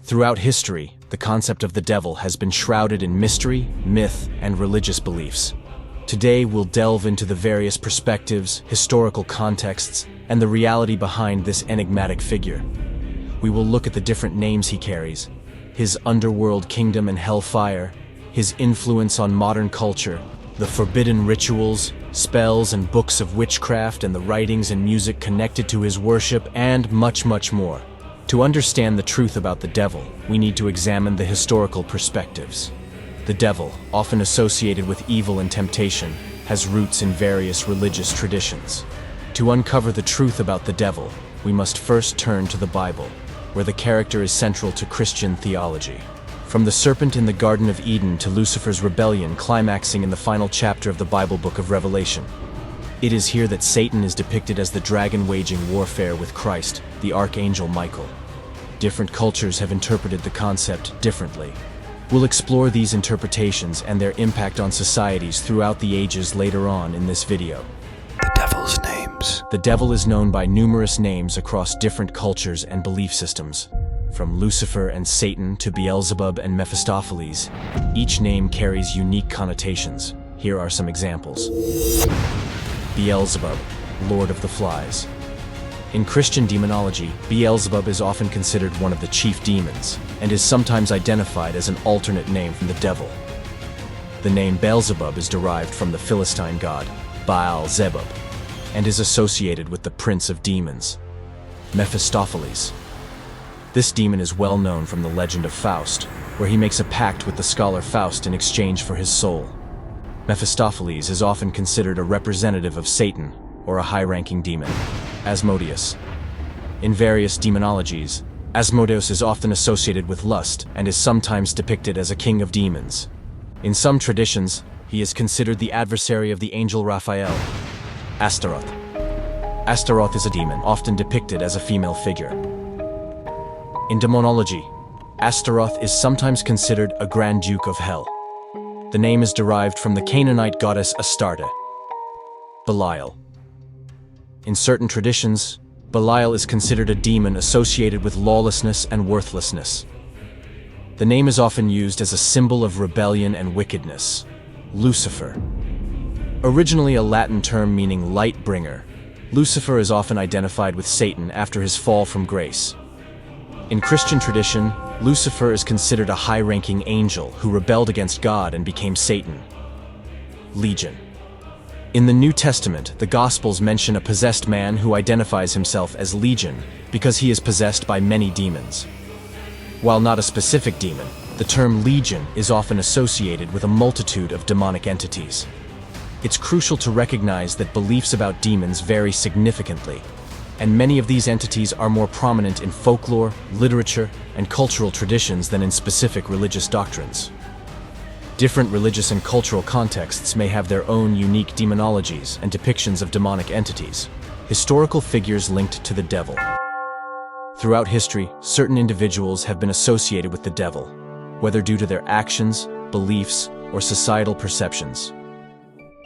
Throughout history, the concept of the devil has been shrouded in mystery, myth, and religious beliefs. Today, we'll delve into the various perspectives, historical contexts, and the reality behind this enigmatic figure. We will look at the different names he carries, his underworld kingdom and hellfire, his influence on modern culture, the forbidden rituals, spells, and books of witchcraft, and the writings and music connected to his worship, and much, much more. To understand the truth about the devil, we need to examine the historical perspectives. The devil, often associated with evil and temptation, has roots in various religious traditions. To uncover the truth about the devil, we must first turn to the Bible, where the character is central to Christian theology. From the serpent in the Garden of Eden to Lucifer's rebellion climaxing in the final chapter of the Bible book of Revelation. It is here that Satan is depicted as the dragon waging warfare with Christ, the archangel Michael. Different cultures have interpreted the concept differently. We'll explore these interpretations and their impact on societies throughout the ages later on in this video. The devil's names. The devil is known by numerous names across different cultures and belief systems. From Lucifer and Satan to Beelzebub and Mephistopheles, each name carries unique connotations. Here are some examples. Beelzebub, Lord of the Flies. In Christian demonology, Beelzebub is often considered one of the chief demons, and is sometimes identified as an alternate name from the devil. The name Beelzebub is derived from the Philistine god, Baal-zebub, and is associated with the prince of demons, Mephistopheles. This demon is well known from the legend of Faust, where he makes a pact with the scholar Faust in exchange for his soul. Mephistopheles is often considered a representative of Satan, or a high-ranking demon. Asmodeus. In various demonologies, Asmodeus is often associated with lust and is sometimes depicted as a king of demons. In some traditions, he is considered the adversary of the angel Raphael. Astaroth. Astaroth is a demon, often depicted as a female figure. In demonology, Astaroth is sometimes considered a Grand Duke of Hell. The name is derived from the Canaanite goddess Astarte. Belial. In certain traditions, Belial is considered a demon associated with lawlessness and worthlessness. The name is often used as a symbol of rebellion and wickedness. Lucifer. Originally a Latin term meaning light bringer, Lucifer is often identified with Satan after his fall from grace. In Christian tradition, Lucifer is considered a high-ranking angel who rebelled against God and became Satan. Legion. In the New Testament, the Gospels mention a possessed man who identifies himself as Legion because he is possessed by many demons. While not a specific demon, the term Legion is often associated with a multitude of demonic entities. It's crucial to recognize that beliefs about demons vary significantly, and many of these entities are more prominent in folklore, literature, and cultural traditions than in specific religious doctrines. Different religious and cultural contexts may have their own unique demonologies and depictions of demonic entities, historical figures linked to the devil. Throughout history, certain individuals have been associated with the devil, whether due to their actions, beliefs, or societal perceptions.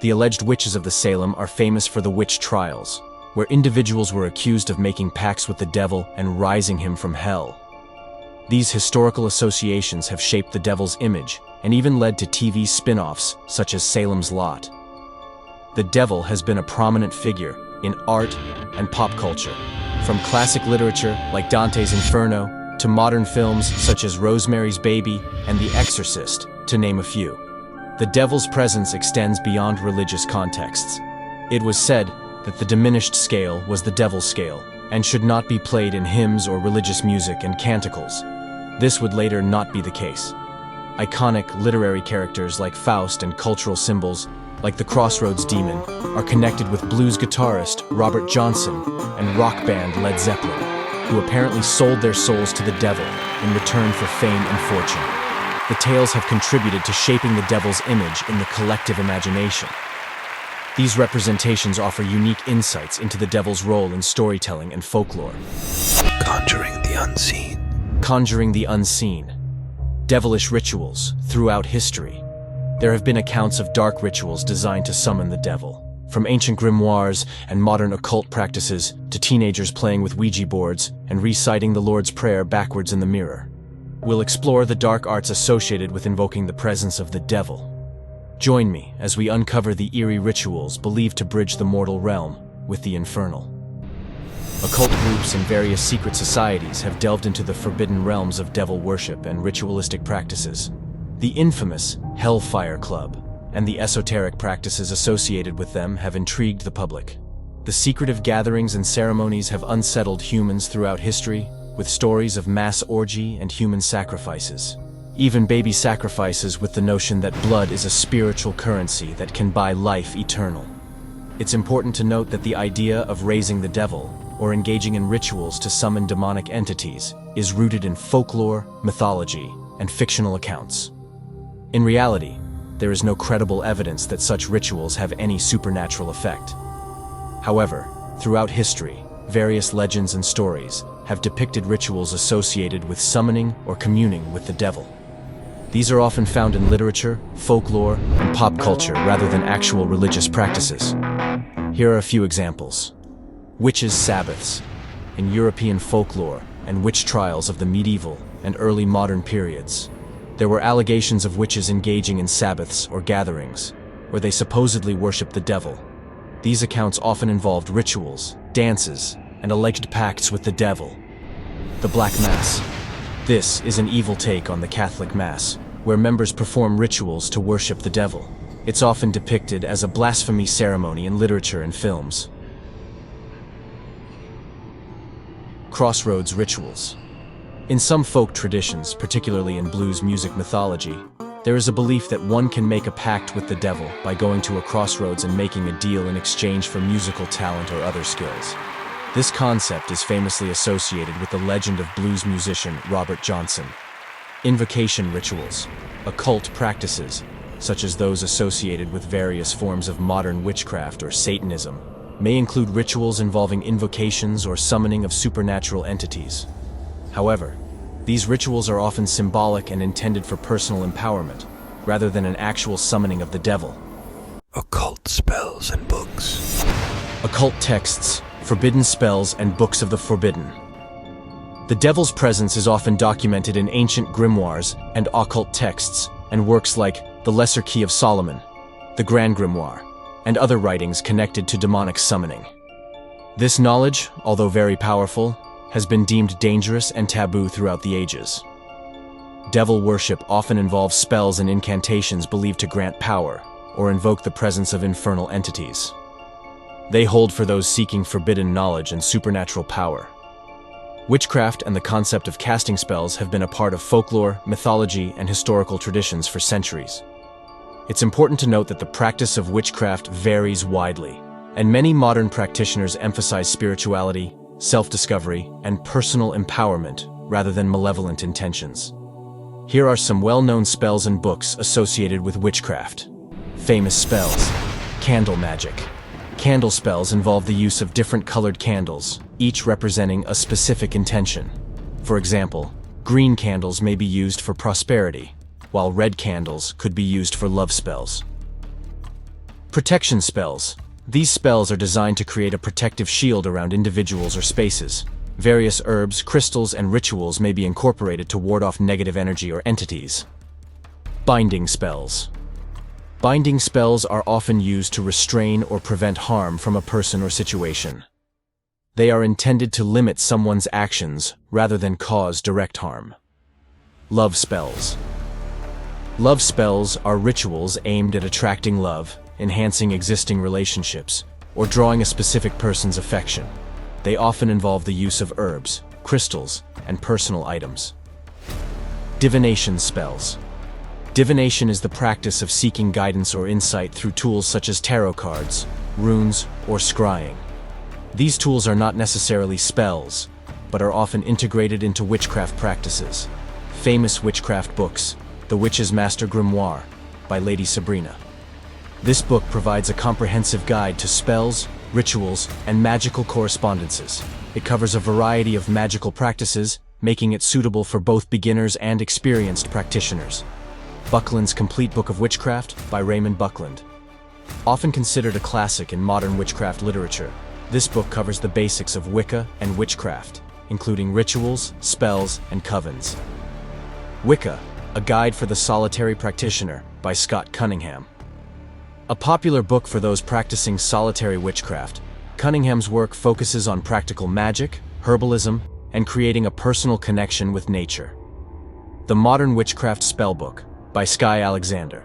The alleged witches of the Salem are famous for the witch trials, where individuals were accused of making pacts with the devil and rising him from hell. These historical associations have shaped the devil's image and even led to TV spin-offs such as Salem's Lot. The devil has been a prominent figure in art and pop culture, from classic literature like Dante's Inferno to modern films such as Rosemary's Baby and The Exorcist, to name a few. The devil's presence extends beyond religious contexts. It was said that the diminished scale was the devil's scale and should not be played in hymns or religious music and canticles. This would later not be the case. Iconic literary characters like Faust and cultural symbols like the Crossroads Demon are connected with blues guitarist Robert Johnson and rock band Led Zeppelin, who apparently sold their souls to the devil in return for fame and fortune. The tales have contributed to shaping the devil's image in the collective imagination. These representations offer unique insights into the devil's role in storytelling and folklore. Conjuring the unseen. Conjuring the unseen. Devilish rituals throughout history. There have been accounts of dark rituals designed to summon the devil, from ancient grimoires and modern occult practices to teenagers playing with Ouija boards and reciting the Lord's Prayer backwards in the mirror. we'll explore the dark arts associated with invoking the presence of the devil. Join me as we uncover the eerie rituals believed to bridge the mortal realm with the infernal. Occult groups and various secret societies have delved into the forbidden realms of devil worship and ritualistic practices. The infamous Hellfire Club and the esoteric practices associated with them have intrigued the public. The secretive gatherings and ceremonies have unsettled humans throughout history, with stories of mass orgy and human sacrifices. Even baby sacrifices, with the notion that blood is a spiritual currency that can buy life eternal. It's important to note that the idea of raising the devil, or engaging in rituals to summon demonic entities, is rooted in folklore, mythology, and fictional accounts. In reality, there is no credible evidence that such rituals have any supernatural effect. However, throughout history, various legends and stories have depicted rituals associated with summoning or communing with the devil. These are often found in literature, folklore, and pop culture rather than actual religious practices. Here are a few examples. Witches' Sabbaths. In European folklore and witch trials of the medieval and early modern periods, there were allegations of witches engaging in Sabbaths or gatherings, where they supposedly worshipped the devil. These accounts often involved rituals, dances, and alleged pacts with the devil. The Black Mass. This is an evil take on the Catholic Mass, where members perform rituals to worship the devil. It's often depicted as a blasphemy ceremony in literature and films. Crossroads rituals. In some folk traditions, particularly in blues music mythology, there is a belief that one can make a pact with the devil by going to a crossroads and making a deal in exchange for musical talent or other skills. This concept is famously associated with the legend of blues musician Robert Johnson. Invocation rituals, occult practices, such as those associated with various forms of modern witchcraft or Satanism, may include rituals involving invocations or summoning of supernatural entities. However, these rituals are often symbolic and intended for personal empowerment, rather than an actual summoning of the devil. Occult spells and books. Occult texts, forbidden spells, and books of the forbidden. The devil's presence is often documented in ancient grimoires and occult texts, and works like the Lesser Key of Solomon, the Grand Grimoire, and other writings connected to demonic summoning. This knowledge, although very powerful, has been deemed dangerous and taboo throughout the ages. Devil worship often involves spells and incantations believed to grant power or invoke the presence of infernal entities. They hold for those seeking forbidden knowledge and supernatural power. Witchcraft and the concept of casting spells have been a part of folklore, mythology, and historical traditions for centuries. It's important to note that the practice of witchcraft varies widely, and many modern practitioners emphasize spirituality, self-discovery, and personal empowerment rather than malevolent intentions. Here are some well-known spells and books associated with witchcraft. Famous spells. Candle magic. Candle spells involve the use of different colored candles, each representing a specific intention. For example, green candles may be used for prosperity, while red candles could be used for love spells. Protection spells. These spells are designed to create a protective shield around individuals or spaces. Various herbs, crystals, and rituals may be incorporated to ward off negative energy or entities. Binding spells. Binding spells are often used to restrain or prevent harm from a person or situation. They are intended to limit someone's actions rather than cause direct harm. Love spells. Love spells are rituals aimed at attracting love, enhancing existing relationships, or drawing a specific person's affection. They often involve the use of herbs, crystals, and personal items. Divination spells. Divination is the practice of seeking guidance or insight through tools such as tarot cards, runes, or scrying. These tools are not necessarily spells, but are often integrated into witchcraft practices. Famous witchcraft books. The Witch's Master Grimoire by Lady Sabrina. This book provides a comprehensive guide to spells, rituals, and magical correspondences. It covers a variety of magical practices, making it suitable for both beginners and experienced practitioners. Buckland's Complete Book of Witchcraft by Raymond Buckland. Often considered a classic in modern witchcraft literature, this book covers the basics of Wicca and witchcraft, including rituals, spells, and covens. Wicca, A Guide for the Solitary Practitioner by Scott Cunningham. A popular book for those practicing solitary witchcraft, Cunningham's work focuses on practical magic, herbalism, and creating a personal connection with nature. The Modern Witchcraft Spellbook by Skye Alexander.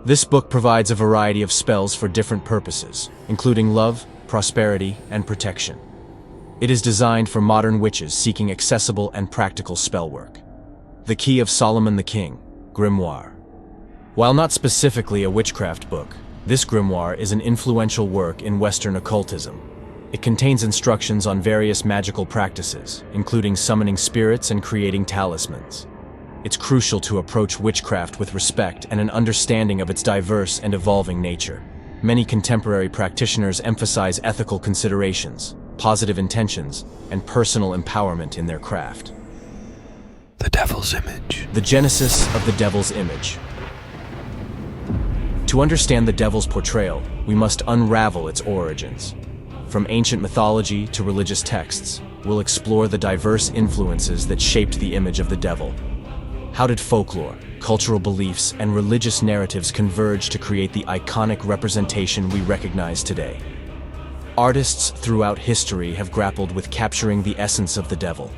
This book provides a variety of spells for different purposes, including love, prosperity, and protection. It is designed for modern witches seeking accessible and practical spellwork. The Key of Solomon the King, Grimoire. While not specifically a witchcraft book, this grimoire is an influential work in Western occultism. It contains instructions on various magical practices, including summoning spirits and creating talismans. It's crucial to approach witchcraft with respect and an understanding of its diverse and evolving nature. Many contemporary practitioners emphasize ethical considerations, positive intentions, and personal empowerment in their craft. The Devil's Image. The genesis of the Devil's Image. To understand the devil's portrayal, we must unravel its origins. From ancient mythology to religious texts, we'll explore the diverse influences that shaped the image of the devil. How did folklore, cultural beliefs, and religious narratives converge to create the iconic representation we recognize today? Artists throughout history have grappled with capturing the essence of the devil.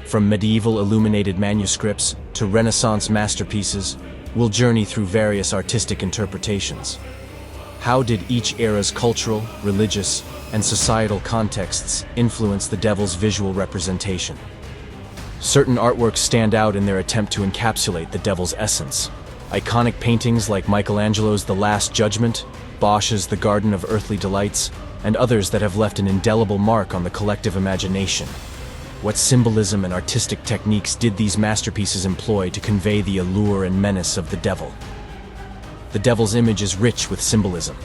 From medieval illuminated manuscripts to Renaissance masterpieces, we'll journey through various artistic interpretations. How did each era's cultural, religious, and societal contexts influence the devil's visual representation? Certain artworks stand out in their attempt to encapsulate the devil's essence. Iconic paintings like Michelangelo's The Last Judgment, Bosch's The Garden of Earthly Delights, and others that have left an indelible mark on the collective imagination. What symbolism and artistic techniques did these masterpieces employ to convey the allure and menace of the devil? The devil's image is rich with symbolism.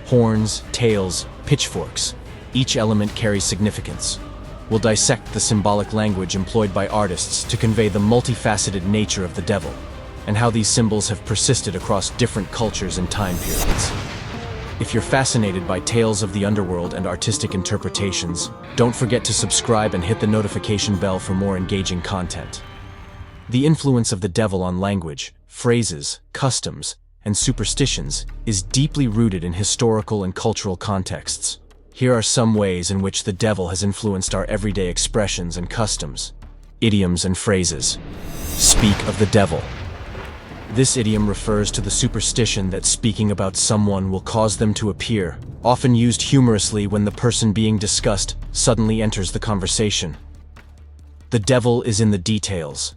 Horns, tails, pitchforks, each element carries significance. We'll dissect the symbolic language employed by artists to convey the multifaceted nature of the devil, and how these symbols have persisted across different cultures and time periods. If you're fascinated by tales of the underworld and artistic interpretations, don't forget to subscribe and hit the notification bell for more engaging content. The influence of the devil on language, phrases, customs, and superstitions is deeply rooted in historical and cultural contexts. Here are some ways in which the devil has influenced our everyday expressions and customs. Idioms and phrases. Speak of the devil. This idiom refers to the superstition that speaking about someone will cause them to appear, often used humorously when the person being discussed suddenly enters the conversation. The devil is in the details.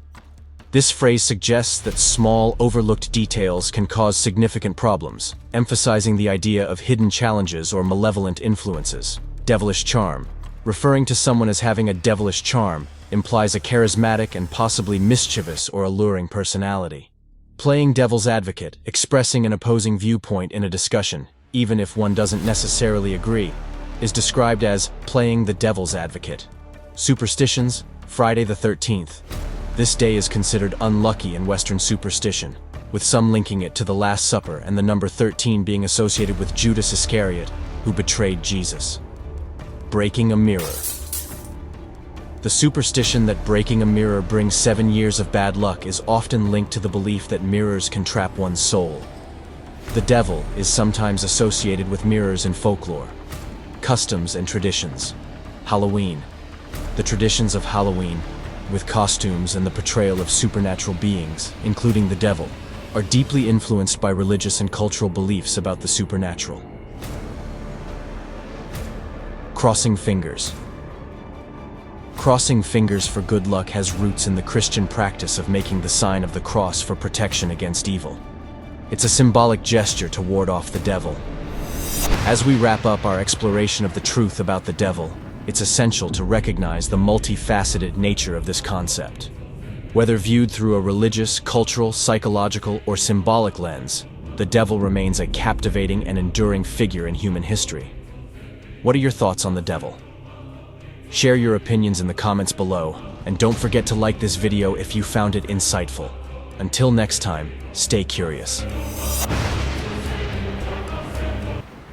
This phrase suggests that small, overlooked details can cause significant problems, emphasizing the idea of hidden challenges or malevolent influences. Devilish charm. Referring to someone as having a devilish charm implies a charismatic and possibly mischievous or alluring personality. Playing devil's advocate, expressing an opposing viewpoint in a discussion, even if one doesn't necessarily agree, is described as playing the devil's advocate. Superstitions. Friday the 13th. This day is considered unlucky in Western superstition, with some linking it to the Last Supper and the number 13 being associated with Judas Iscariot, who betrayed Jesus. Breaking a mirror. The superstition that breaking a mirror brings 7 years of bad luck is often linked to the belief that mirrors can trap one's soul. The devil is sometimes associated with mirrors in folklore. Customs and traditions. Halloween. The traditions of Halloween, with costumes and the portrayal of supernatural beings, including the devil, are deeply influenced by religious and cultural beliefs about the supernatural. Crossing fingers. Crossing fingers for good luck has roots in the Christian practice of making the sign of the cross for protection against evil. It's a symbolic gesture to ward off the devil. As we wrap up our exploration of the truth about the devil, it's essential to recognize the multifaceted nature of this concept. Whether viewed through a religious, cultural, psychological, or symbolic lens, the devil remains a captivating and enduring figure in human history. What are your thoughts on the devil? Share your opinions in the comments below, and don't forget to like this video if you found it insightful. Until next time, stay curious.